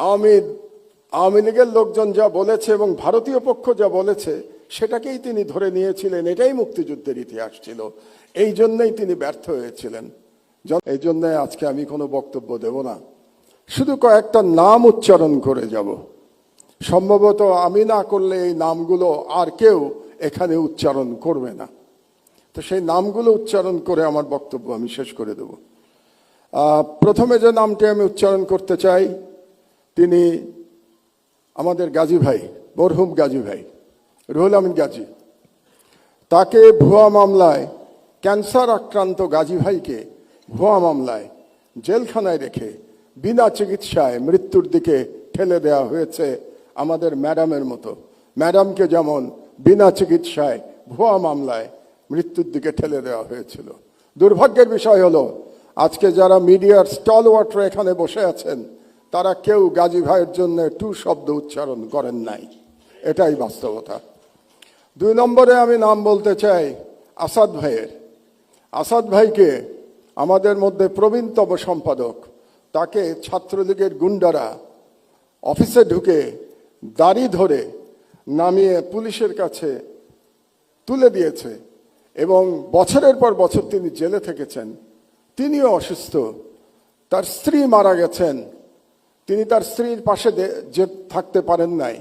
আওয়ামী লীগের লোকজন যা বলেছে এবং ভারতীয় পক্ষ যা বলেছে সেটাকেই তিনি ধরে নিয়েছিলেন, এটাই মুক্তিযুদ্ধের ইতিহাস ছিল। এই জন্যই তিনি ব্যর্থ হয়েছিলেন। এই জন্য আজকে আমি কোনো বক্তব্য দেব না, শুধু কয়েকটা নাম উচ্চারণ করে যাব। সম্ভবত আমি না করলে এই নামগুলো আর কেউ এখানে উচ্চারণ করবে না, তো সেই নামগুলো উচ্চারণ করে আমার বক্তব্য আমি শেষ করে দেব। প্রথমে যে নামটি আমি উচ্চারণ করতে চাই, তিনি আমাদের গাজী ভাই, মরহুম গাজী ভাই রুহুল আমিন গাজী। তাকে ভুয়া মামলায়, ক্যান্সার আক্রান্ত গাজী ভাইকে ভুয়া মামলায় জেলখানায় রেখে বিনা চিকিৎসায় মৃত্যুর দিকে ঠেলে দেওয়া হয়েছে। আমাদের ম্যাডামের মতো, ম্যাডামকে যেমন বিনা চিকিৎসায় ভুয়া মামলায় মৃত্যুর দিকে ঠেলে দেওয়া হয়েছিল। দুর্ভাগ্যের বিষয় হলো আজকে যারা মিডিয়ার স্টলওয়ার্টার এখানে বসে আছেন, তারা কেউ গাজী ভাইয়ের জন্য টু শব্দ উচ্চারণ করেন নাই, এটাই বাস্তবতা। 2 নম্বরে আমি নাম বলতে চাই আসাদ ভাইয়ের। আসাদ ভাইকে আমাদের মধ্যে প্রবীণতম সম্পাদক, তাকে ছাত্রলীগের গুন্ডারা অফিসে ঢুকে দাড়ি ধরে নামিয়ে পুলিশের কাছে তুলে দিয়েছে এবং বছরের পর বছর তিনি জেলে থেকেছেন। তিনিও অসুস্থ, তার স্ত্রী মারা গেছেন, তিনি তার স্ত্রীর পাশে যে থাকতে পারেন নাই,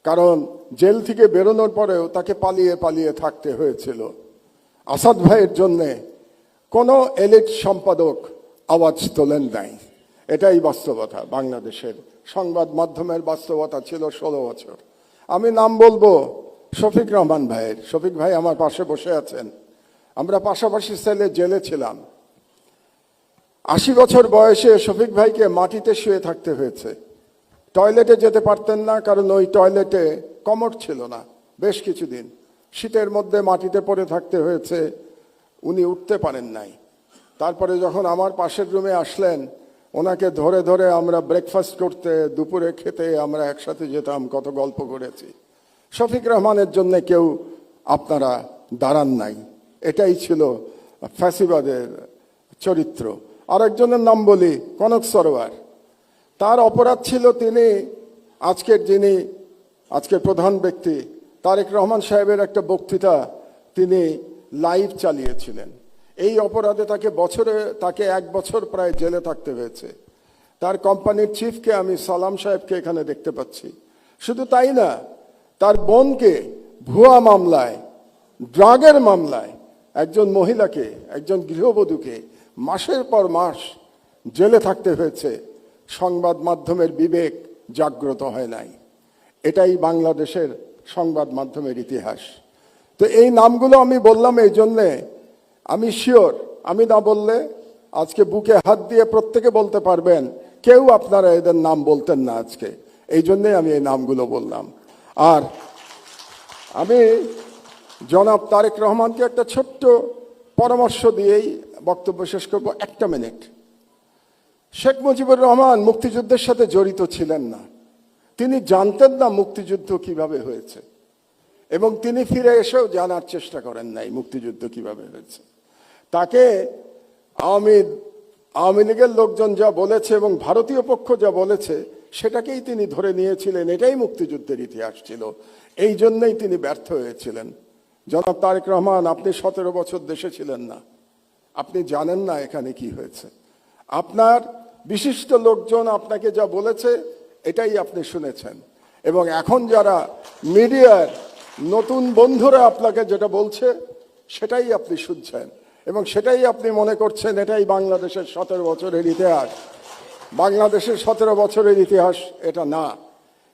কারণ জেল থেকে বেরোনোর পরেও তাকে পালিয়ে পালিয়ে থাকতে হয়েছিল। আসাদ ভাইয়ের জন্যে কোনো এলিট সম্পাদক আওয়াজ তোলেন নাই, এটাই বাস্তবতা। বাংলাদেশের সংবাদ মাধ্যমের বাস্তবতা ছিল 16 বছর। আমি নাম বলবো শফিক রহমান ভাইয়ের। শফিক ভাই আমার পাশে বসে আছেন, আমরা পাশাপাশি সেলে জেলে ছিলাম। 80 বছর বয়সে শফিক ভাইকে মাটিতে শুয়ে থাকতে হয়েছে, টয়লেটে যেতে পারতেন না, কারণ ওই টয়লেটে কমোড ছিল না। বেশ কিছুদিন শীতের মধ্যে মাটিতে পড়ে থাকতে হয়েছে, উনি উঠতে পারেন নাই। তারপরে যখন আমার পাশের রুমে আসলেন, ওনাকে ধরে ধরে আমরা ব্রেকফাস্ট করতে, দুপুরে খেতে আমরা একসাথে যেতাম, কত গল্প করেছি। শফিক রহমানের জন্য কেউ আপনারা দাঁড়ান নাই, এটাই ছিল ফ্যাসিবাদের চরিত্র। আরেকজনের নাম বলি কনক সরোয়ার। তার অপরাধ ছিল তিনি আজকের প্রধান ব্যক্তি তারেক রহমান সাহেবের একটা বক্তৃতা তিনি লাইভ চালিয়েছিলেন। এই অপরাধে তাকে 1 বছর প্রায় জেলে থাকতে হয়েছে। তার কোম্পানির চিফকে আমি সালাম সাহেবকে এখানে দেখতে পাচ্ছি। শুধু তাই না, তার বোনকে ভুয়া মামলায়, ড্রাগের মামলায় একজন মহিলাকে, একজন গৃহবধূকে মাসের পর মাস জেলে থাকতে হয়েছে। সংবাদ মাধ্যমের বিবেক জাগ্রত হয় নাই, এটাই বাংলাদেশের সংবাদ মাধ্যমের ইতিহাস। তো এই নামগুলো আমি বললাম এই জন্যে, আমি শিওর আমি না বললে আজকে বুকে হাত দিয়ে প্রত্যেকে বলতে পারবেন কেউ আপনারা এদের নাম বলতেন না আজকে, এই জন্যই আমি এই নামগুলো বললাম। আর আমি জনাব তারেক রহমানকে একটা ছোট্ট পরামর্শ দিয়েই বক্তব্য শেষ করব, 1 মিনিট। শেখ মুজিবুর রহমান মুক্তিযুদ্ধের সাথে জড়িত ছিলেন না, তিনি জানতেন না মুক্তিযুদ্ধ কিভাবে হয়েছে, এবং তিনি ফিরে এসেও জানার চেষ্টা করেন নাই মুক্তিযুদ্ধ কিভাবে হয়েছে। তাকে আওয়ামী লীগের লোকজন যা বলেছে এবং ভারতীয় পক্ষ যা বলেছে সেটাকেই তিনি ধরে নিয়েছিলেন, এটাই মুক্তিযুদ্ধের ইতিহাস ছিল। এই জন্যই তিনি ব্যর্থ হয়েছিলেন। জনাব তারেক রহমান, আপনি 17 বছর দেশে ছিলেন না, আপনি জানেন না এখানে কি হয়েছে। আপনার বিশিষ্ট লোকজন আপনাকে যা বলেছে এটাই আপনি শুনেছেন, এবং এখন যারা মিডিয়ার নতুন বন্ধুরা আপনাকে যেটা বলছে সেটাই আপনি শুনছেন, এবং সেটাই আপনি মনে করছেন এটাই বাংলাদেশের 17 বছরের ইতিহাস। বাংলাদেশের 17 বছরের ইতিহাস এটা না।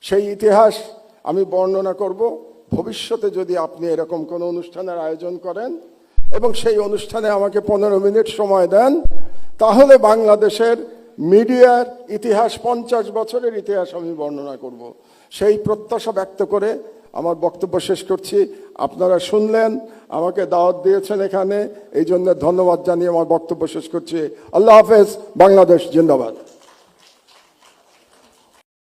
সেই ইতিহাস আমি বর্ণনা করব ভবিষ্যতে, যদি আপনি এরকম কোনো অনুষ্ঠানের আয়োজন করেন এবং সেই অনুষ্ঠানে আমাকে 15 মিনিট সময় দেন, তাহলে বাংলাদেশের মিডিয়ার ইতিহাস, 50 বছরের ইতিহাস আমি বর্ণনা করব। সেই প্রত্যাশা ব্যক্ত করে আমার বক্তব্য শেষ করছি। আপনারা শুনলেন, আমাকে দাওয়াত দিয়েছেন এখানে, এই জন্য ধন্যবাদ জানিয়ে আমার বক্তব্য শেষ করছি। আল্লাহ হাফেজ, বাংলাদেশ জিন্দাবাদ।